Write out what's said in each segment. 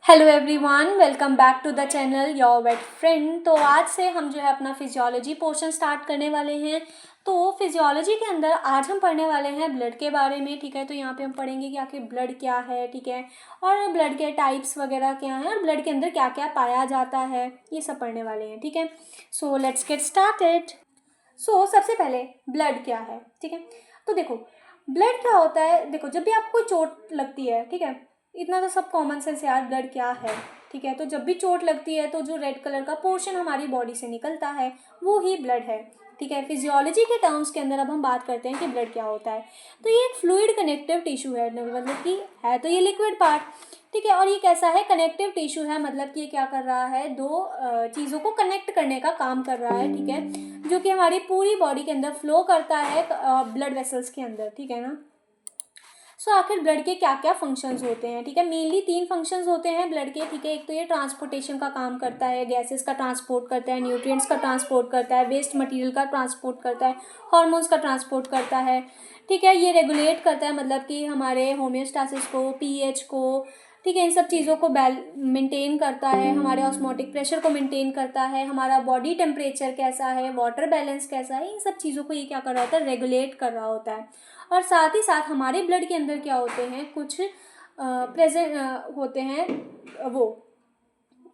Hello everyone, welcome back to the channel your vet friend. तो आज से हम जो है अपना फिजियोलॉजी पोर्शन स्टार्ट करने वाले हैं। तो फिजियोलॉजी के अंदर आज हम पढ़ने वाले हैं ब्लड के बारे में। ठीक है, तो यहाँ पे हम पढ़ेंगे कि आखिर ब्लड क्या है। ठीक है, और ब्लड के टाइप्स वगैरह क्या हैं और ब्लड के अंदर क्या क्या पाया जाता है, ये सब पढ़ने वाले हैं। ठीक है, सो लेट्स गेट स्टार्टेड। सो सबसे पहले ब्लड क्या है। ठीक है, तो देखो ब्लड क्या होता है। देखो, जब भी आपको चोट लगती है, ठीक है, इतना तो सब कॉमन सेंस यार, ब्लड क्या है। ठीक है, तो जब भी चोट लगती है तो जो रेड कलर का पोर्शन हमारी बॉडी से निकलता है वो ही ब्लड है। ठीक है, फिजियोलॉजी के टर्म्स के अंदर अब हम बात करते हैं कि ब्लड क्या होता है। तो ये एक फ्लूइड कनेक्टिव टिश्यू है, मतलब कि है तो ये लिक्विड पार्ट। ठीक है, और ये कैसा है, कनेक्टिव टिश्यू है, मतलब कि ये क्या कर रहा है, दो चीज़ों को कनेक्ट करने का काम कर रहा है। ठीक है, जो कि हमारी पूरी बॉडी के अंदर फ्लो करता है ब्लड वेसल्स के अंदर। ठीक है ना। सो आखिर ब्लड के क्या क्या फंक्शंस होते हैं। ठीक है, मेनली 3 फंक्शंस होते हैं ब्लड के। ठीक है, एक तो ये ट्रांसपोर्टेशन का काम करता है, गैसेस का ट्रांसपोर्ट करता है, न्यूट्रिएंट्स का ट्रांसपोर्ट करता है, वेस्ट मटेरियल का ट्रांसपोर्ट करता है, हार्मोन्स का ट्रांसपोर्ट करता है। ठीक है, ये रेगुलेट करता है, मतलब कि हमारे होम्योस्टासिस को, पीएच को। ठीक है, इन सब चीज़ों को मेंटेन करता है, हमारे ऑस्मोटिक प्रेशर को मेंटेन करता है, हमारा बॉडी टेम्परेचर कैसा है, वाटर बैलेंस कैसा है, इन सब चीज़ों को ये क्या कर रहा होता है, रेगुलेट कर रहा होता है। और साथ ही साथ हमारे ब्लड के अंदर क्या होते हैं, कुछ प्रेजेंट होते हैं, वो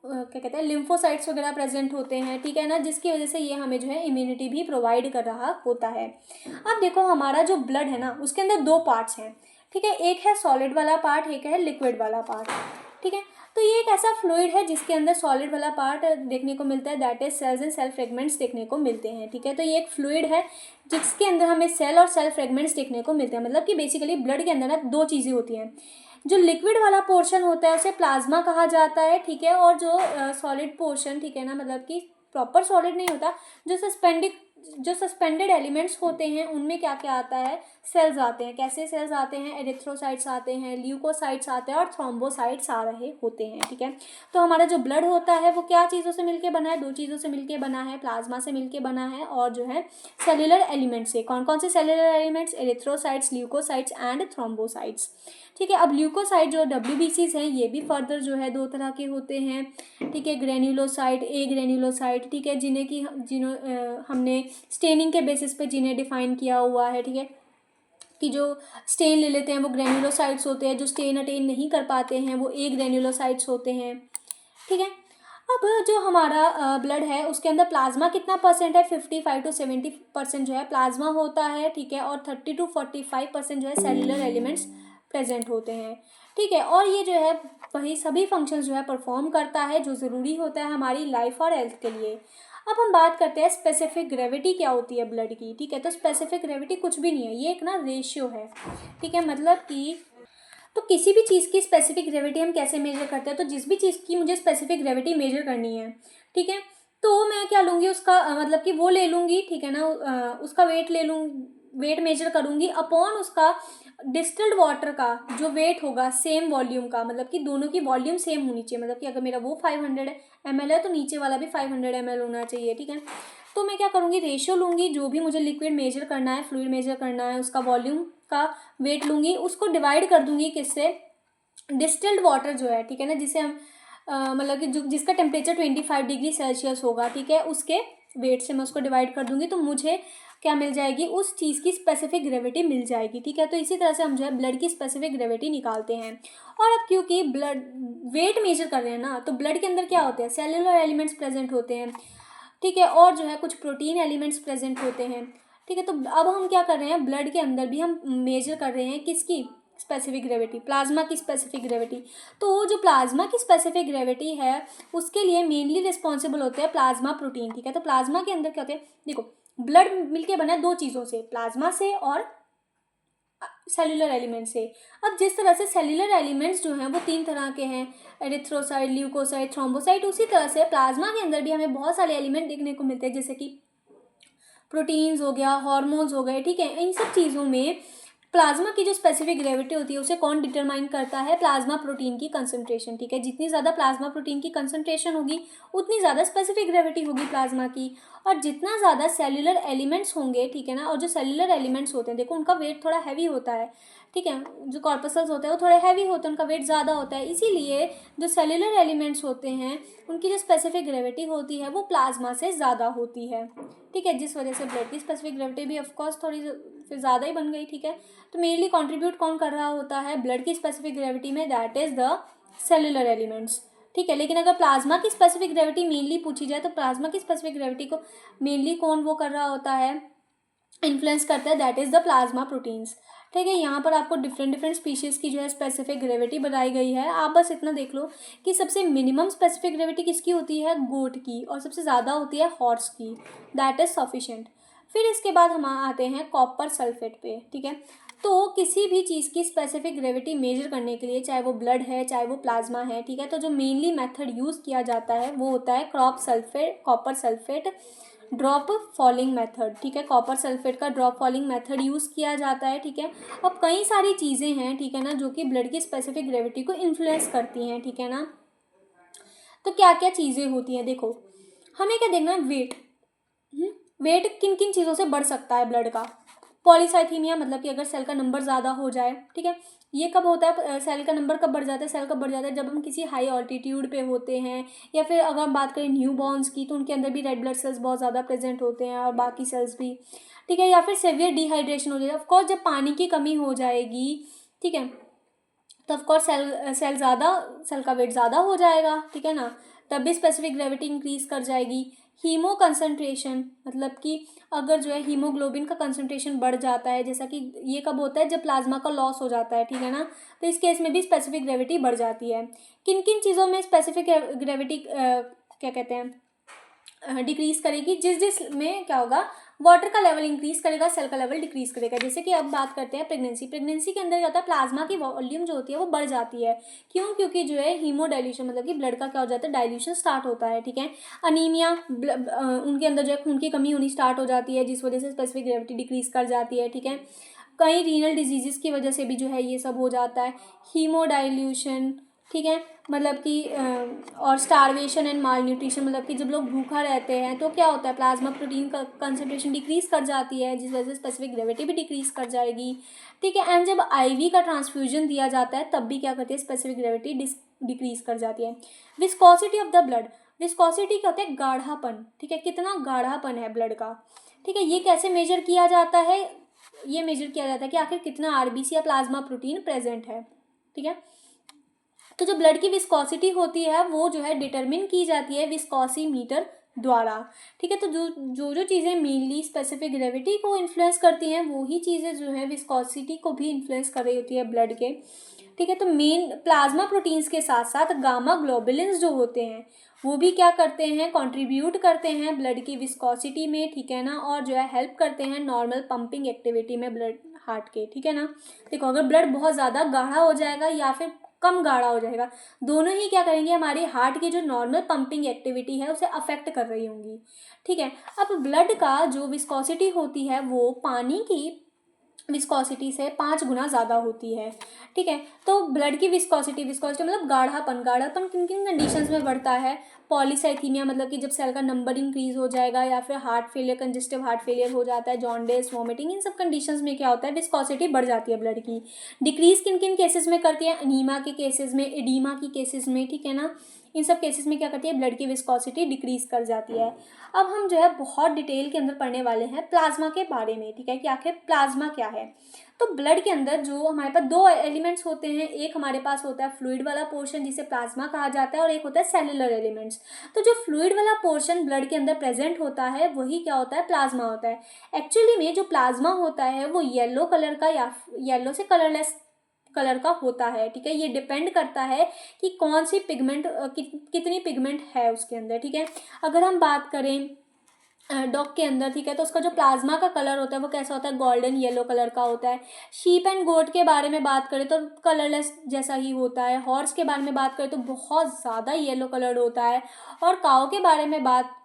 क्या कहते हैं, लिम्फोसाइट्स वगैरह प्रेजेंट होते हैं। ठीक है ना, जिसकी वजह से ये हमें जो है इम्यूनिटी भी प्रोवाइड कर रहा होता है। अब देखो, हमारा जो ब्लड है ना, उसके अंदर 2 पार्ट्स हैं। ठीक है, एक है सॉलिड वाला पार्ट, एक है लिक्विड वाला पार्ट। ठीक है, तो ये एक ऐसा फ्लूइड है जिसके अंदर सॉलिड वाला पार्ट देखने को मिलता है, that is cells and cell fragments देखने को मिलते हैं। ठीक है, तो ये एक फ्लूइड है जिसके अंदर हमें सेल और सेल फ्रेगमेंट्स देखने को मिलते हैं। मतलब कि बेसिकली ब्लड के अंदर ना 2 चीज़ें होती हैं। जो लिक्विड वाला पोर्शन होता है उसे प्लाज्मा कहा जाता है। ठीक है, और जो सॉलिड पोर्शन, ठीक है ना, मतलब कि प्रॉपर सॉलिड नहीं होता, जो सस्पेंडेड एलिमेंट्स होते हैं उनमें क्या क्या आता है, सेल्स आते हैं। कैसे सेल्स आते हैं, एरिथ्रोसाइट्स आते हैं, ल्यूकोसाइट्स आते हैं और थ्रोम्बोसाइट्स आ रहे होते हैं। ठीक है, तो हमारा जो ब्लड होता है वो क्या चीज़ों से मिलके बना है, 2 चीज़ों से मिलके बना है, प्लाज्मा से मिलके बना है और जो है सेल्युलर एलिमेंट्स से। कौन कौन से cellular elements, erythrocytes, leukocytes and thrombocytes. ठीक है, अब ल्यूकोसाइट जो WBCs हैं ये भी फर्दर जो है 2 तरह के होते हैं। ठीक है, ग्रेन्युलोसाइट, ए ग्रेन्युलोसाइट। ठीक है, हमने स्टेनिंग के बेसिस पे जिन्हें डिफाइन किया हुआ है। ठीक है, कि जो स्टेन ले लेते हैं वो ग्रेन्युलोसाइट्स होते हैं, जो स्टेन अटेन नहीं कर पाते हैं वो ए ग्रेन्युलोसाइट्स होते हैं। ठीक है, अब जो हमारा ब्लड है उसके अंदर प्लाज्मा कितना परसेंट है, 55 to 70% जो है प्लाज्मा होता है। ठीक है, और 30 to 45% जो है सेलुलर एलिमेंट्स प्रेजेंट होते हैं। ठीक है, और ये जो है वही सभी फंक्शंस जो है परफॉर्म करता है जो ज़रूरी होता है हमारी लाइफ और हेल्थ के लिए। अब हम बात करते हैं स्पेसिफिक ग्रेविटी क्या होती है ब्लड की। ठीक है, तो स्पेसिफिक ग्रेविटी कुछ भी नहीं है, ये एक ना रेशियो है। ठीक है, मतलब कि तो किसी भी चीज़ की स्पेसिफिक ग्रेविटी हम कैसे मेजर करते हैं, तो जिस भी चीज़ की मुझे स्पेसिफिक ग्रेविटी मेजर करनी है, ठीक है, तो मैं क्या लूँगी उसका मतलब कि वो ले लूँगी। ठीक है ना, उसका वेट ले लूँ, वेट मेजर करूँगी अपॉन उसका डिस्टिल्ड वाटर का जो वेट होगा सेम वॉल्यूम का, मतलब कि दोनों की वॉल्यूम सेम होनी चाहिए। मतलब कि अगर मेरा वो 500 ml है तो नीचे वाला भी 500 ml होना चाहिए। ठीक है, तो मैं क्या करूँगी, रेशियो लूँगी, जो भी मुझे लिक्विड मेजर करना है, फ्लूइड मेजर करना है, उसका वॉल्यूम का वेट लूँगी, उसको डिवाइड कर दूँगी किससे, डिस्टिल्ड वाटर जो है, ठीक है ना, जिसे हम मतलब कि जिसका टेम्परेचर 25 डिग्री सेल्सियस होगा। ठीक है, उसके वेट से मैं उसको डिवाइड कर दूँगी तो मुझे क्या मिल जाएगी, उस चीज़ की स्पेसिफिक ग्रेविटी मिल जाएगी। ठीक है, तो इसी तरह से हम जो है ब्लड की स्पेसिफिक ग्रेविटी निकालते हैं। और अब क्योंकि ब्लड वेट मेजर कर रहे हैं ना, तो ब्लड के अंदर क्या होते हैं, सेलुलर एलिमेंट्स प्रेजेंट होते हैं। ठीक है, और जो है कुछ प्रोटीन एलिमेंट्स प्रेजेंट होते हैं। ठीक है, तो अब हम क्या कर रहे हैं, ब्लड के अंदर भी हम मेजर कर रहे हैं किसकी स्पेसिफिक ग्रेविटी, प्लाज्मा की स्पेसिफिक ग्रेविटी। तो जो प्लाज्मा की स्पेसिफिक ग्रेविटी है उसके लिए मेनली रिस्पॉन्सिबल होते हैं प्लाज्मा प्रोटीन। ठीक है, तो प्लाज्मा के अंदर क्या होते हैं, देखो ब्लड मिलके बना है 2 चीज़ों से, प्लाज्मा से और सेल्युलर एलिमेंट से। अब जिस तरह से सेल्युलर एलिमेंट्स जो हैं वो 3 तरह के हैं, एरिथ्रोसाइट, ल्यूकोसाइट, थ्रोम्बोसाइट, उसी तरह से प्लाज्मा के अंदर भी हमें बहुत सारे एलिमेंट देखने को मिलते हैं, जैसे कि प्रोटीन्स हो गया, हार्मोन्स हो गए। ठीक है, इन सब चीज़ों में प्लाज्मा की जो स्पेसिफिक ग्रेविटी होती है उसे कौन डिटरमाइन करता है, प्लाज्मा प्रोटीन की कंसंट्रेशन। ठीक है, जितनी ज़्यादा प्लाज्मा प्रोटीन की कंसंट्रेशन होगी उतनी ज़्यादा स्पेसिफिक ग्रेविटी होगी प्लाज्मा की। और जितना ज़्यादा सेल्युलर एलिमेंट्स होंगे, ठीक है ना, और जो सेल्युलर एलिमेंट्स होते हैं देखो उनका वेट थोड़ा हैवी होता है। ठीक है। जो कॉर्पसल्स होते हैं वो थोड़े हैवी होते हैं, उनका वेट ज़्यादा होता है, इसीलिए जो सेल्युलर एलिमेंट्स होते हैं उनकी जो स्पेसिफिक ग्रेविटी होती है वो प्लाज्मा से ज़्यादा होती है, ठीक है, जिस वजह से ब्लड की स्पेसिफिक ग्रेविटी भी ऑफकोर्स थोड़ी फिर ज़्यादा ही बन गई, ठीक है। तो मेनली कॉन्ट्रीब्यूट कौन कर रहा होता है ब्लड की स्पेसिफिक ग्रेविटी में, that is the cellular elements, ठीक है। लेकिन अगर प्लाज्मा की स्पेसिफिक ग्रेविटी मेनली पूछी जाए तो प्लाज्मा की स्पेसिफिक ग्रेविटी को मेनली कौन वो कर रहा होता है, इन्फ्लुएंस करता है, that is the plasma proteins, ठीक है। यहाँ पर आपको डिफरेंट डिफरेंट स्पीशीज़ की जो है स्पेसिफिक ग्रेविटी बताई गई है। आप बस इतना देख लो कि सबसे मिनिमम स्पेसिफिक ग्रेविटी किसकी होती है, गोट की, और सबसे ज़्यादा होती है हॉर्स की, दैट इज़ सफिशेंट। फिर इसके बाद हम आते हैं कॉपर सल्फेट पे, ठीक है। तो किसी भी चीज़ की स्पेसिफिक ग्रेविटी मेजर करने के लिए, चाहे वो ब्लड है चाहे वो प्लाज्मा है, ठीक है, तो जो मेनली मेथड यूज़ किया जाता है वो होता है copper sulphate drop falling method, ठीक है। कॉपर सल्फेट का ड्रॉप फॉलिंग मेथड यूज़ किया जाता है, ठीक है। अब कई सारी चीज़ें हैं, ठीक है ना, जो कि ब्लड की स्पेसिफिक ग्रेविटी को इन्फ्लुएंस करती हैं, ठीक है ना। तो क्या क्या चीज़ें होती हैं, देखो हमें क्या देखना है, वेट। वेट किन किन चीज़ों से बढ़ सकता है ब्लड का, पॉलीसाइथीमिया, मतलब कि अगर सेल का नंबर ज़्यादा हो जाए, ठीक है। ये कब होता है, सेल का नंबर कब बढ़ जाता है, सेल कब बढ़ जाता है जब हम किसी हाई ऑल्टीट्यूड पे होते हैं, या फिर अगर हम बात करें न्यू बॉर्न्स की तो उनके अंदर भी रेड ब्लड सेल्स बहुत ज़्यादा प्रेजेंट होते हैं और बाकी सेल्स भी, ठीक है। या फिर सेवियर डिहाइड्रेशन हो जाएगा, ऑफकोर्स जब पानी की कमी हो जाएगी, ठीक है, तो ऑफकोर्स सेल का वेट ज़्यादा हो जाएगा, ठीक है ना, तब भी स्पेसिफिक ग्रेविटी इंक्रीज कर जाएगी। हीमो कंसनट्रेशन, मतलब कि अगर जो है हीमोग्लोबिन का कंसनट्रेशन बढ़ जाता है, जैसा कि ये कब होता है जब प्लाज्मा का लॉस हो जाता है, ठीक है ना, तो इस केस में भी स्पेसिफिक ग्रेविटी बढ़ जाती है। किन किन चीज़ों में स्पेसिफिक ग्रेविटी क्या कहते हैं डिक्रीज करेगी, जिस जिस में क्या होगा, वाटर का लेवल इंक्रीज करेगा, सेल का लेवल डिक्रीज करेगा। जैसे कि अब बात करते हैं प्रेगनेंसी के अंदर क्या होता है, प्लाज्मा की वॉल्यूम जो होती है वो बढ़ जाती है, क्यों, क्योंकि जो है हीमो डाइल्यूशन, मतलब कि ब्लड का क्या हो जाता है, डाइल्यूशन स्टार्ट होता है, ठीक है। अनीमिया, उनके अंदर जो है खून की कमी होनी स्टार्ट हो जाती है, जिस वजह से स्पेसिफिक ग्रेविटी डिक्रीज कर जाती है, ठीक है। कई रीनल डिजीजेस की वजह से भी जो है ये सब हो जाता है, हीमो डाइल्यूशन, ठीक है, मतलब कि और स्टारवेशन एंड माल न्यूट्रिशन, मतलब कि जब लोग भूखा रहते हैं तो क्या होता है, प्लाज्मा प्रोटीन का कंसनट्रेशन डिक्रीज कर जाती है, जिस वजह से स्पेसिफिक ग्रेविटी भी डिक्रीज कर जाएगी, ठीक है। एंड जब आईवी का ट्रांसफ्यूजन दिया जाता है तब भी क्या करती है, स्पेसिफिक ग्रेविटी डिक्रीज कर जाती है। Viscosity of the blood, viscosity क्या होता है, गाढ़ापन, ठीक है, कितना गाढ़ापन है ब्लड का, ठीक है। ये कैसे मेजर किया जाता है, ये मेजर किया जाता है कि आखिर कितना आरबीसी या प्लाज्मा प्रोटीन प्रेजेंट है, ठीक है। तो जो ब्लड की विस्कोसिटी होती है वो जो है डिटरमिन की जाती है विस्कोसीमीटर द्वारा, ठीक है। तो जो चीज़ें मेनली स्पेसिफिक ग्रेविटी को इन्फ्लुएंस करती हैं वो ही चीज़ें जो है विस्कोसिटी को भी इन्फ्लुएंस कर रही होती है ब्लड के, ठीक है। तो मेन प्लाज्मा प्रोटीन्स के साथ साथ गामा ग्लोबुलिन्स जो होते हैं वो भी क्या करते हैं, कंट्रीब्यूट करते हैं ब्लड की विस्कोसिटी में, ठीक है ना, और जो है हेल्प करते हैं नॉर्मल पंपिंग एक्टिविटी में ब्लड हार्ट के, ठीक है ना। देखो अगर ब्लड बहुत ज़्यादा गाढ़ा हो जाएगा या फिर कम गाढ़ा हो जाएगा, दोनों ही क्या करेंगे, हमारी हार्ट की जो नॉर्मल पंपिंग एक्टिविटी है उसे अफेक्ट कर रही होंगी, ठीक है। अब ब्लड का जो विस्कोसिटी होती है वो पानी की विस्कोसिटी से 5 गुना ज़्यादा होती है, ठीक है। तो ब्लड की विस्कोसिटी मतलब गाढ़ापन किन किन कंडीशंस में बढ़ता है, पॉलीसाइथीमिया, मतलब कि जब सेल का नंबर इंक्रीज हो जाएगा, या फिर heart failure, congestive heart failure हो जाता है, जॉन्डिस, वॉमिटिंग, इन सब कंडीशंस में क्या होता है, विस्कोसिटी बढ़ जाती है ब्लड की। डिक्रीज किन किन केसेस में करती है, अनीमा के केसेस में, एडीमा की केसेस में, ठीक है ना, इन सब केसेस में क्या करती है, ब्लड की विस्कोसिटी डिक्रीज कर जाती है। अब हम जो है बहुत डिटेल के अंदर पढ़ने वाले हैं प्लाज्मा के बारे में, ठीक है, कि आखिर प्लाज्मा क्या है। तो ब्लड के अंदर जो हमारे पास दो एलिमेंट्स होते हैं, एक हमारे पास होता है फ्लूइड वाला पोर्शन जिसे प्लाज्मा कहा जाता है, और एक होता है सेलुलर एलिमेंट्स। तो जो फ्लूइड वाला पोर्शन ब्लड के अंदर प्रेजेंट होता है वही क्या होता है, प्लाज्मा होता है। एक्चुअली में जो प्लाज्मा होता है वो येलो कलर का या येलो से कलरलेस कलर का होता है, ठीक है। ये डिपेंड करता है कि कौन सी पिगमेंट कितनी पिगमेंट है उसके अंदर, ठीक है। अगर हम बात करें डॉग के अंदर, ठीक है, तो उसका जो प्लाज्मा का कलर होता है वो कैसा होता है, गोल्डन येलो कलर का होता है। शीप एंड गोट के बारे में बात करें तो कलरलेस जैसा ही होता है। हॉर्स के बारे में बात करें तो बहुत ज़्यादा येलो कलर होता है। और काऊ के बारे में बात,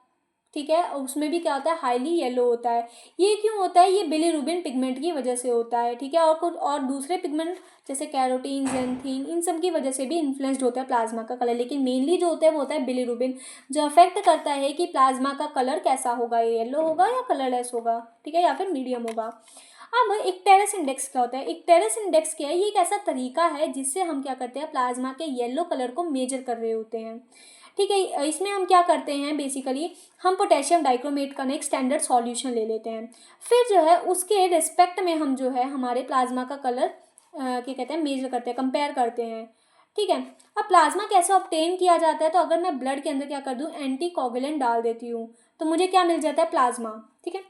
ठीक है, उसमें भी क्या होता है, हाईली येलो होता है। ये क्यों होता है, ये बिलीरुबिन पिगमेंट की वजह से होता है, ठीक है। और कुछ और दूसरे पिगमेंट जैसे कैरोटीन, ज़ैंथीन, इन सब की वजह से भी इन्फ्लुएंस्ड होता है प्लाज्मा का कलर, लेकिन मेनली जो होता है वो होता है बिलीरुबिन, जो अफेक्ट करता है कि प्लाज्मा का कलर कैसा होगा, येलो होगा या कलरलेस होगा, ठीक है, या फिर मीडियम होगा। अब इक्टेरस इंडेक्स क्या होता है? इक्टेरस इंडेक्स क्या है? ये एक ऐसा तरीका है जिससे हम क्या करते हैं, प्लाज्मा के येलो कलर को मेजर कर रहे होते हैं। ठीक है, इसमें हम क्या करते हैं, बेसिकली हम पोटेशियम डाइक्रोमेट का एक स्टैंडर्ड सॉल्यूशन ले लेते हैं, फिर जो है उसके रिस्पेक्ट में हम जो है हमारे प्लाज्मा का कलर क्या कहते हैं, मेजर करते हैं, कंपेयर करते हैं। ठीक है, अब प्लाज्मा कैसे ऑब्टेन किया जाता है? तो अगर मैं ब्लड के अंदर क्या कर दूं, एंटी कोगुलेंट डाल देती हूँ, तो मुझे क्या मिल जाता है, प्लाज्मा। ठीक है,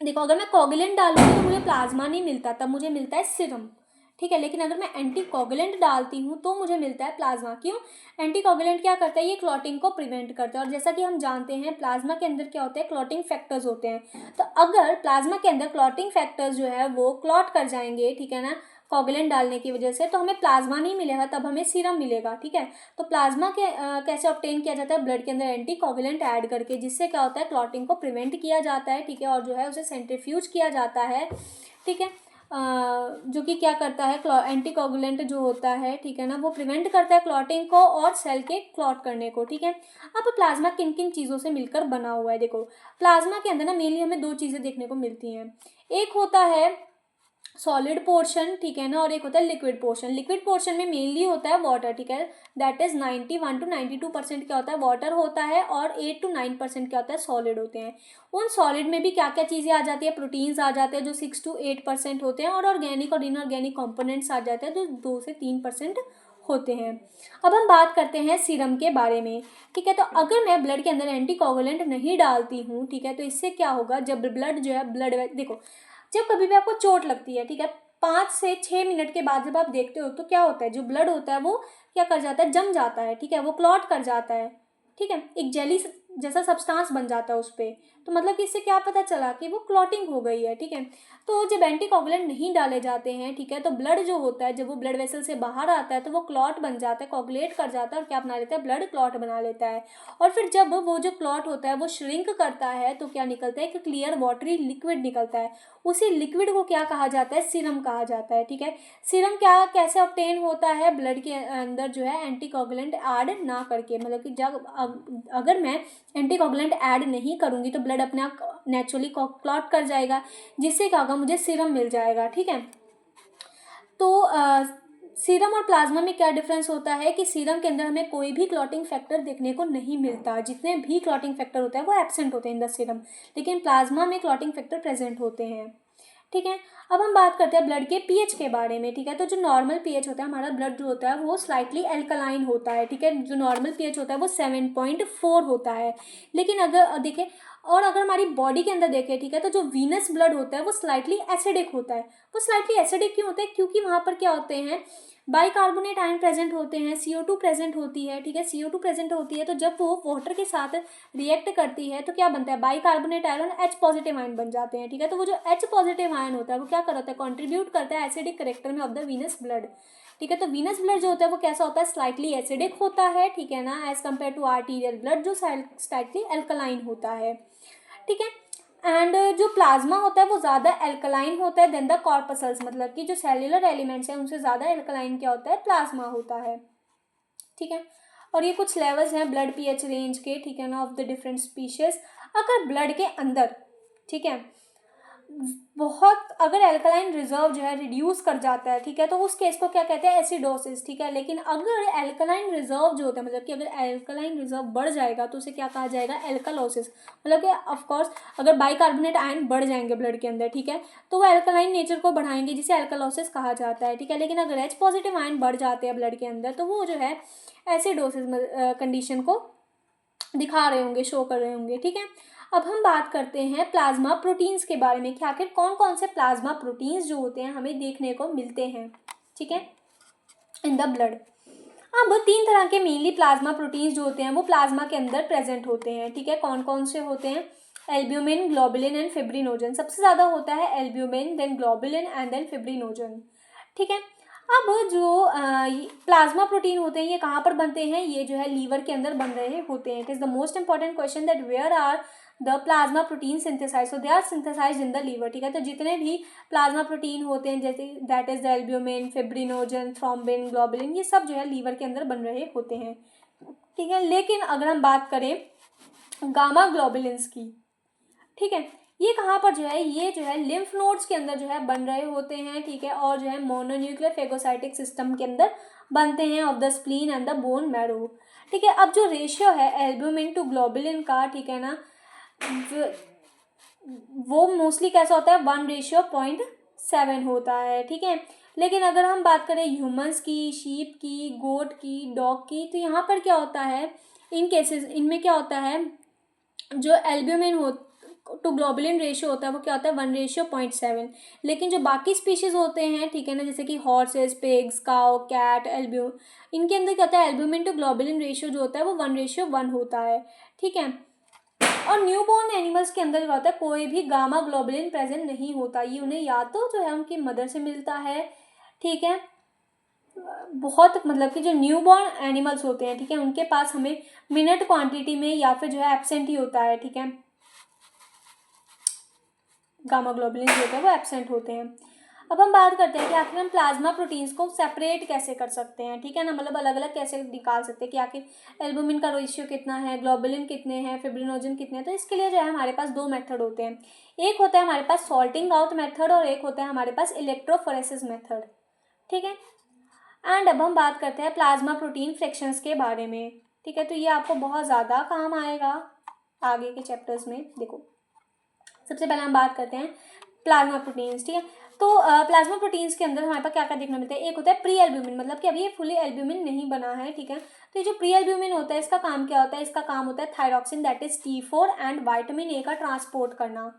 देखो अगर मैं कोगुलेंट डालूंगी तो मुझे प्लाज्मा नहीं मिलता, तब मुझे मिलता है सीरम। ठीक है, लेकिन अगर मैं एंटी कोगुलेंट डालती हूँ तो मुझे मिलता है प्लाज्मा। क्यों? एंटी कोगुलेंट क्या करता है, ये क्लॉटिंग को प्रिवेंट करता है, और जैसा कि हम जानते हैं प्लाज्मा के अंदर क्या होता है, क्लॉटिंग फैक्टर्स होते हैं। तो अगर प्लाज्मा के अंदर क्लॉटिंग फैक्टर्स जो है वो क्लॉट कर जाएंगे, ठीक है ना, कोगुलेंट डालने की वजह से, तो हमें प्लाज्मा नहीं मिलेगा, तब हमें सीरम मिलेगा। ठीक है, तो प्लाज्मा के कैसे ऑब्टेन किया जाता है, ब्लड के अंदर एंटी कोगुलेंट ऐड करके, जिससे क्या होता है, क्लॉटिंग को प्रिवेंट किया जाता है। ठीक है, और जो है उसे सेंट्रीफ्यूज किया जाता है। ठीक है, जो कि क्या करता है, एंटी कोगुलेंट जो होता है, ठीक है ना, वो प्रिवेंट करता है क्लॉटिंग को और सेल के क्लॉट करने को। ठीक है, अब प्लाज्मा किन किन चीज़ों से मिलकर बना हुआ है? देखो प्लाज्मा के अंदर ना मेनली हमें दो चीज़ें देखने को मिलती हैं, एक होता है सॉलिड पोर्शन, ठीक है ना, और एक होता है लिक्विड पोर्शन। लिक्विड पोर्शन में मेनली होता है वाटर, ठीक है, दैट इज 91 to 92% क्या होता है, वाटर होता है, और 8 to 9% क्या होता है, सॉलिड होते हैं। उन सॉलिड में भी क्या क्या चीज़ें आ जाती है, प्रोटीन्स आ जाते हैं जो 6 to 8% होते हैं, और ऑर्गेनिक और इनऑर्गेनिक कंपोनेंट्स आ जाते हैं जो 2 से 3% होते हैं। अब हम बात करते हैं सीरम के बारे में। ठीक है, तो अगर मैं ब्लड के अंदर एंटी कोगुलेंट नहीं डालती हूँ, ठीक है, तो इससे क्या होगा, जब ब्लड जो है, ब्लड देखो जब कभी भी आपको चोट लगती है, ठीक है, 5 से 6 मिनट के बाद जब आप देखते हो तो क्या होता है, जो ब्लड होता है वो क्या कर जाता है, जम जाता है। ठीक है, वो क्लॉट कर जाता है। ठीक है, एक जेली जैसा सब्सटेंस बन जाता है उस पर। तो मतलब कि इससे क्या पता चला कि वो क्लॉटिंग हो गई है। ठीक है, तो जब एंटीकोगुलेंट नहीं डाले जाते हैं, ठीक है, तो ब्लड जो होता है, जब वो ब्लड वेसल से बाहर आता है तो वो क्लॉट बन जाता है, कोगुलेट कर जाता है, और क्या बना लेता है, ब्लड क्लॉट बना लेता है। और फिर जब वो जो क्लॉट होता है वो श्रिंक करता है, तो क्या निकलता है, एक क्लियर वाटरी लिक्विड निकलता है। उसी लिक्विड को क्या कहा जाता है, सीरम कहा जाता है। ठीक है, सीरम क्या कैसे ऑब्टेन होता है, ब्लड के अंदर जो है एंटीकोगुलेंट ऐड ना करके, मतलब कि जब अगर मैं एंटीकोगुलेंट ऐड नहीं करूँगी तो ब्लड अपने आप नेचुरली क्लॉट कर जाएगा, जिससे क्या होगा, मुझे सीरम मिल जाएगा। ठीक है, तो सीरम और प्लाज्मा में क्या डिफरेंस होता है कि सीरम के अंदर हमें कोई भी क्लॉटिंग फैक्टर देखने को नहीं मिलता, जितने भी क्लॉटिंग फैक्टर होते हैं वो एब्सेंट होते हैं इन द सीरम, लेकिन प्लाज्मा में क्लॉटिंग फैक्टर प्रेजेंट होते हैं। ठीक है, अब हम बात करते हैं ब्लड के पीएच के बारे में। ठीक है, तो जो नॉर्मल पीएच होता है, हमारा ब्लड जो होता है वो स्लाइटली एल्कलाइन होता है। ठीक है, जो नॉर्मल पीएच होता है वो 7.4 होता है। लेकिन अगर देखें, और अगर हमारी बॉडी के अंदर देखें, ठीक है, तो जो वीनस ब्लड होता है वो स्लाइटली एसिडिक होता है। वो स्लाइटली एसिडिक क्यों होता है? क्योंकि वहाँ पर क्या होते हैं, बाइकार्बोनेट आयन प्रेजेंट होते हैं, CO2 प्रेजेंट होती है। ठीक है, CO2 प्रेजेंट होती है, तो जब वो वाटर के साथ रिएक्ट करती है तो क्या बनता है, bicarbonate ion H positive ion बन जाते हैं। ठीक है, तो वो जो H पॉजिटिव आयन होता है वो क्या करता है, कंट्रीब्यूट करता है एसिडिक करेक्टर में ऑफ द वीनस ब्लड। ठीक है, तो वीनस ब्लड जो होता है वो कैसा होता है, स्लाइटली एसिडिक होता है। ठीक है ना, as compare to arterial blood जो स्लाइटली एल्कलाइन होता है। ठीक है, एंड जो प्लाज्मा होता है वो ज़्यादा एल्कलाइन होता है देन द कॉर्पसल्स, मतलब कि जो सेल्युलर एलिमेंट्स हैं उनसे ज़्यादा एल्कलाइन क्या होता है, प्लाज्मा होता है। ठीक है, और ये कुछ लेवल्स हैं ब्लड पीएच रेंज के, ठीक है ना, ऑफ द डिफरेंट स्पीशीज। अगर ब्लड के अंदर, ठीक है, बहुत अगर एल्कलाइन रिजर्व जो है रिड्यूस कर जाता है, ठीक है, तो उस केस को क्या कहते हैं, एसिडोसिस। ठीक है, लेकिन अगर एल्कलाइन रिजर्व जो होता है, मतलब कि अगर एल्कलाइन रिजर्व बढ़ जाएगा तो उसे क्या कहा जाएगा, एल्कलोसिस। मतलब कि ऑफकोर्स अगर बाइकार्बोनेट आयन बढ़ जाएंगे ब्लड के अंदर, ठीक है, तो वो एल्कलाइन नेचर को बढ़ाएंगे, जिसे एल्कलोसिस कहा जाता है। ठीक है, लेकिन अगर H पॉजिटिव आयन बढ़ जाते हैं ब्लड के अंदर तो वो जो है एसिडोसिस कंडीशन को दिखा रहे होंगे, शो कर रहे होंगे। ठीक है, अब हम बात करते हैं प्लाज्मा प्रोटीन्स के बारे में कि आखिर कौन कौन से प्लाज्मा प्रोटीन्स जो होते हैं हमें देखने को मिलते हैं, ठीक है, इन द ब्लड। अब 3 तरह के मेनली प्लाज्मा प्रोटीन्स जो होते हैं वो प्लाज्मा के अंदर प्रेजेंट होते हैं। ठीक है, कौन कौन से होते हैं, एल्ब्यूमिन, ग्लोबुलिन एंड फिब्रिनोजन। सबसे ज़्यादा होता है albumin, then globulin and then fibrinogen. ठीक है, अब जो प्लाज्मा प्रोटीन होते हैं ये कहाँ पर बनते हैं, ये जो है लीवर के अंदर बन रहे होते हैं। It is the most important question that where are the plasma protein synthesize, so they are synthesize in the liver. ठीक है, तो जितने भी प्लाज्मा प्रोटीन होते हैं जैसे that is the albumin, fibrinogen, thrombin, globulin, ये सब जो है लीवर के अंदर बन रहे होते हैं। ठीक है, लेकिन अगर हम बात करें गामा ग्लोबुलिन्स की, ठीक है, ये कहाँ पर जो है, ये जो है लिम्फ नोड्स के अंदर जो है बन रहे होते हैं, ठीक है, और जो है मोनोन्यूक्लियर फेगोसाइटिक सिस्टम के अंदर बनते हैं of the spleen and the bone marrow, ठीक है। अब जो रेशियो है एल्ब्यूमिन टू ग्लोबुलिन का, ठीक है ना, वो मोस्टली कैसा होता है, 1:0.7 होता है, ठीक है। लेकिन अगर हम बात करें ह्यूमंस की, शीप की, गोट की, डॉग की, तो यहाँ पर क्या होता है, इन केसेस इनमें क्या होता है, जो एल्ब्यूमिन हो टू ग्लोबुलिन रेशियो होता है वो क्या होता है, 1:0.7। लेकिन जो बाकी स्पीशीज़ होते हैं, ठीक है ना, जैसे कि हॉर्सेस, पिग्स, काउ, कैट, इनके अंदर क्या होता है, एल्ब्यूमिन टू ग्लोबुलिन रेशियो जो होता है वो 1:1 होता है, ठीक है। और न्यूबॉर्न एनिमल्स के अंदर क्या होता है, कोई भी गामा ग्लोबुलिन प्रेजेंट नहीं होता, ये उन्हें या तो जो है उनकी मदर से मिलता है, ठीक है। बहुत मतलब कि जो न्यूबॉर्न एनिमल्स होते हैं, ठीक है, उनके पास हमें मिनट क्वांटिटी में या फिर जो है एब्सेंट ही होता है, ठीक है, गामा ग्लोबुलिन जो होते हैं वो एब्सेंट होते हैं। अब हम बात करते हैं कि आखिर हम प्लाज्मा प्रोटीन्स को सेपरेट कैसे कर सकते हैं, ठीक है ना, मतलब अलग अलग कैसे निकाल सकते हैं कि आखिर एल्बुमिन का रेशियो कितना है, ग्लोबुलिन कितने हैं, फिब्रिनोजन कितने हैं। तो इसके लिए जो है हमारे पास दो मेथड होते हैं, एक होता है हमारे पास सॉल्टिंग आउट मेथड और एक होता है हमारे पास इलेक्ट्रोफोरेसिस मेथड, ठीक है। एंड अब हम बात करते हैं प्लाज्मा प्रोटीन फ्रैक्शंस के बारे में, ठीक है। तो ये आपको बहुत ज़्यादा काम आएगा आगे के चैप्टर्स में। देखो, सबसे पहले हम बात करते हैं प्लाज्मा प्रोटीन्स, ठीक है। तो प्लाज्मा प्रोटीन्स के अंदर हमारे पास क्या क्या देखने मिलता है, एक होता है प्री एल्ब्यूमिन, मतलब कि अभी ये फुली एल्ब्यूमिन नहीं बना है, ठीक है। तो ये जो प्री एल्ब्यूमिन होता है इसका काम क्या होता है, इसका काम होता है thyroxine that is T4 and vitamin A का ट्रांसपोर्ट करना,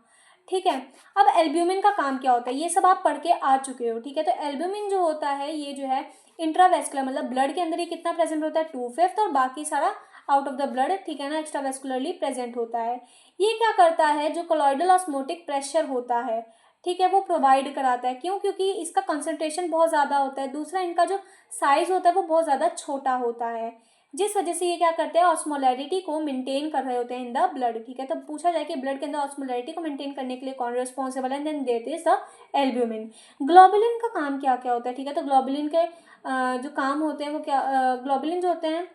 ठीक है। अब एल्ब्यूमिन का काम क्या होता है, ये सब आप पढ़ के आ चुके हो, ठीक है। तो एल्ब्यूमिन जो होता है ये जो है इंट्रावेस्कुलर, मतलब ब्लड के अंदर ये कितना प्रेजेंट होता है, 2/5, और बाकी सारा आउट ऑफ द ब्लड, ठीक है ना, एक्स्ट्रावेस्कुलरली प्रेजेंट होता है। ये क्या करता है, जो कोलॉइडल ऑस्मोटिक प्रेशर होता है, ठीक है, वो प्रोवाइड कराता है। क्यों, क्योंकि इसका कंसंट्रेशन बहुत ज़्यादा होता है, दूसरा इनका जो साइज होता है वो बहुत ज़्यादा छोटा होता है, जिस वजह से ये क्या करते हैं, ऑस्मोलैरिटी को मेंटेन कर रहे होते हैं इन द ब्लड, ठीक है। तो पूछा जाए कि ब्लड के अंदर ऑस्मोलैरिटी को मेंटेन करने के लिए कौन रिस्पॉन्सिबल है, then that is the albumin. Globulin का काम क्या क्या होता है, ठीक है। तो ग्लोबुलिन के जो काम होते हैं वो क्या, ग्लोबुलिन जो होते हैं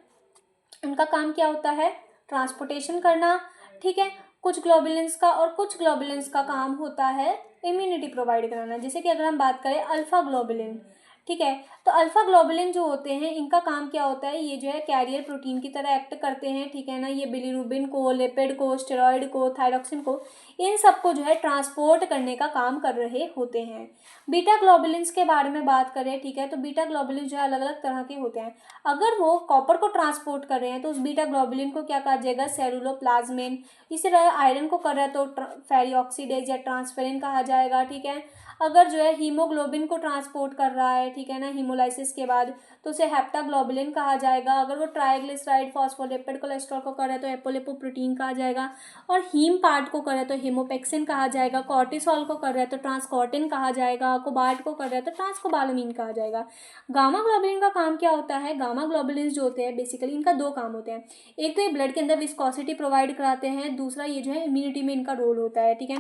उनका काम क्या होता है, ट्रांसपोर्टेशन करना, ठीक है, कुछ ग्लोबुलिन्स का, और कुछ ग्लोबुलिन्स का काम होता है इम्यूनिटी प्रोवाइड कराना। जैसे कि अगर हम बात करें अल्फा ग्लोबुलिन, ठीक है, तो अल्फा ग्लोबुलिन जो होते हैं इनका काम क्या होता है, ये जो है कैरियर प्रोटीन की तरह एक्ट करते हैं, ठीक है ना। ये बिलीरुबिन को, लिपिड को, स्टेरॉइड को, थायरॉक्सिन को, इन सबको जो है ट्रांसपोर्ट करने का काम कर रहे होते हैं। बीटा ग्लोबुलिन्स के बारे में बात करें, ठीक है, तो बीटा ग्लोबुलिन जो है अलग अलग तरह के होते हैं। अगर वो कॉपर को ट्रांसपोर्ट कर रहे हैं तो उस बीटा ग्लोबुलिन को क्या कहा जाएगा, सेलुलोप्लाज्मिन। इसी तरह आयरन को कर रहा है तो फेरी ऑक्सीडेज या ट्रांसफेरिन कहा जाएगा, ठीक है। अगर जो है हीमोग्लोबिन को ट्रांसपोर्ट कर रहा है, ठीक है ना, हीमोलाइसिस के बाद, तो उसे हेप्टाग्लोबुलिन कहा जाएगा। अगर वो ट्राइग्लिसराइड, फॉस्फोलिपिड, कोलेस्ट्रॉल को कर रहा है तो एपोलिपोप्रोटीन कहा जाएगा। और हीम पार्ट को कर रहा है तो हीमोपेक्सिन कहा जाएगा। कॉर्टिसोल को कर रहा है तो ट्रांसकॉर्टिन कहा जाएगा। कोबाल्ट को कर रहा है तो ट्रांसकोबालामीन कहा जाएगा। गामा ग्लोबुलिन का काम क्या होता है, गामा ग्लोबुलिन जो होते हैं बेसिकली इनका दो काम होते हैं, एक तो ये ब्लड के अंदर विस्कोसिटी प्रोवाइड कराते हैं, दूसरा ये जो है इम्यूनिटी में इनका रोल होता है, ठीक है।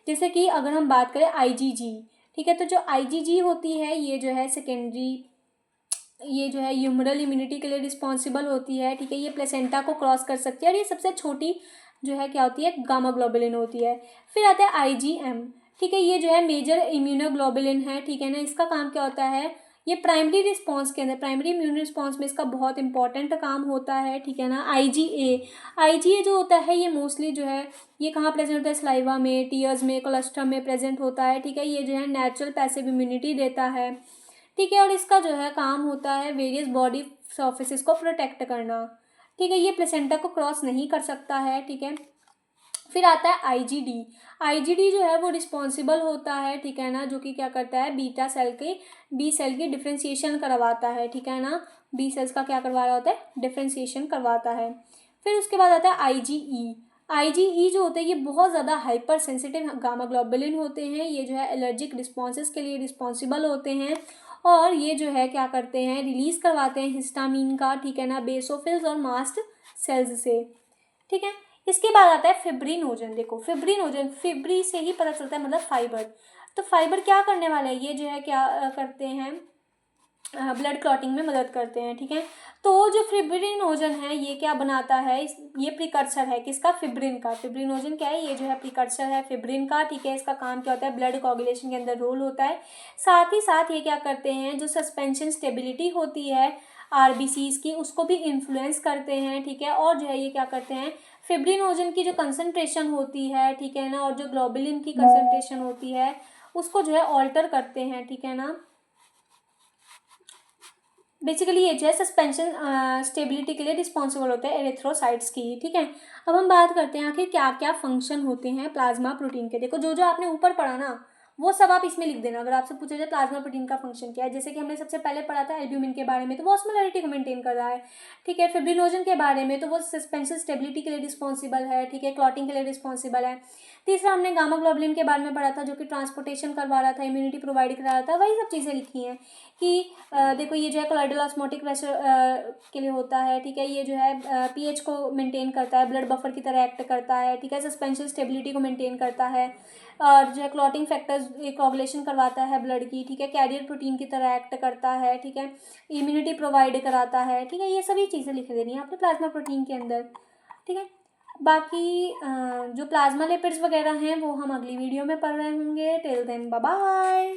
जैसे कि अगर हम बात करें IgG, ठीक है, तो जो IgG होती है ये जो है सेकेंडरी, ये जो है ह्यूमरल इम्यूनिटी के लिए रिस्पॉन्सिबल होती है, ठीक है। ये प्लेसेंटा को क्रॉस कर सकती है और ये सबसे छोटी जो है क्या होती है, गामा ग्लोबुलिन होती है। फिर आता है IgM, ठीक है, ये जो है मेजर इम्यूनोग्लोबुलिन है, ठीक है ना। इसका काम क्या होता है, ये प्राइमरी रिस्पॉन्स के अंदर, प्राइमरी इम्यून रिस्पॉन्स में इसका बहुत इंपॉर्टेंट काम होता है, ठीक है ना। IgA जो होता है ये मोस्टली जो है ये कहाँ प्रेजेंट होता है, सलाइवा में, टीयर्स में, कोलेस्ट्रम में प्रेजेंट होता है, ठीक है। ये जो है नेचुरल पैसिव इम्यूनिटी देता है, ठीक है। और इसका जो है काम होता है वेरियस बॉडी सर्फेसिस को प्रोटेक्ट करना, ठीक है। ये प्लेसेंटा को क्रॉस नहीं कर सकता है, ठीक है। फिर आता है IgD जो है वो रिस्पॉन्सिबल होता है, ठीक है ना, जो कि क्या करता है, बी सेल की डिफ्रेंसिएशन करवाता है, ठीक है ना। बी सेल्स का क्या करवा रहा होता है, डिफ्रेंसिएशन करवाता है। फिर उसके बाद आता है IgE जो होते हैं ये बहुत ज़्यादा हाइपर सेंसिटिव गामा ग्लोबुलिन होते हैं। ये जो है एलर्जिक रिस्पॉन्सेस के लिए रिस्पॉन्सिबल होते हैं और ये जो है क्या करते हैं, रिलीज करवाते हैं हिस्टामिन का, ठीक है ना, बेसोफिल्स और मास्ट सेल्स से, ठीक है। इसके बाद आता है फिब्रिनोजन। देखो फिब्रिनोजन, फिब्री से ही पता चलता है मतलब फाइबर। तो फाइबर क्या करने वाला है, ये जो है क्या करते हैं, ब्लड क्लॉटिंग में मदद करते हैं, ठीक है। तो तो जो फिब्रिनोजन है ये क्या बनाता है, ये प्रिकर्सर है किसका, फिब्रिन का। फिब्रिनोजन क्या है, ये जो है प्रिकर्सर है फिब्रिन का, ठीक है। इसका काम क्या होता है, ब्लड कोagulation के अंदर रोल होता है। साथ ही साथ ये क्या करते हैं, जो सस्पेंशन स्टेबिलिटी होती है आरबीसीज की उसको भी इन्फ्लुएंस करते हैं, ठीक है। और जो है ये क्या करते हैं, फिब्रिनोजन की जो कंसंट्रेशन होती है, ठीक है ना, और जो ग्लोबुलिन की कंसंट्रेशन होती है उसको जो है ऑल्टर करते हैं, ठीक है ना। बेसिकली ये जो है सस्पेंशन स्टेबिलिटी के लिए रिस्पॉन्सिबल होते हैं एरिथ्रोसाइट्स की, ठीक है। अब हम बात करते हैं आखिर क्या क्या फंक्शन होते हैं प्लाज्मा प्रोटीन के। देखो जो जो आपने ऊपर पढ़ा ना वो सब आप इसमें लिख देना, अगर आपसे पूछा जाए प्लाज्मा प्रोटीन का फंक्शन क्या है। जैसे कि हमने सबसे पहले पढ़ा था एल्ब्यूमिन के बारे में, तो वो ऑस्मोलैरिटी को मेंटेन कर रहा है, ठीक है। फिब्रिनोजन के बारे में तो वो सस्पेंशन स्टेबिलिटी के लिए रिस्पॉन्सिबल है, ठीक है, क्लॉटिंग के लिए रिस्पॉन्सिबल है। तीसरा हमने गामा ग्लोबुलिन के बारे में पढ़ा था जो कि ट्रांसपोर्टेशन करवा रहा था, इम्यूनिटी प्रोवाइड करा रहा था। वही सब चीज़ें लिखी हैं कि देखो ये जो है कोलाइडल ऑस्मोटिक प्रेशर के लिए होता है, ठीक है। ये जो है पीएच को मेंटेन करता है, ब्लड बफर की तरह एक्ट करता है, ठीक है। सस्पेंशन स्टेबिलिटी को मेंटेन करता है, और जो है क्लॉटिंग फैक्टर्स कोagulation करवाता है ब्लड की, ठीक है। कैरियर प्रोटीन की तरह एक्ट करता है, ठीक है। इम्यूनिटी प्रोवाइड कराता है, ठीक है। ये सभी चीज़ें लिख देनी है आपने प्लाज्मा प्रोटीन के अंदर, ठीक है। बाकी जो प्लाज्मा लिपिड्स वगैरह हैं वो हम अगली वीडियो में पढ़ रहे होंगे। Till then bye bye.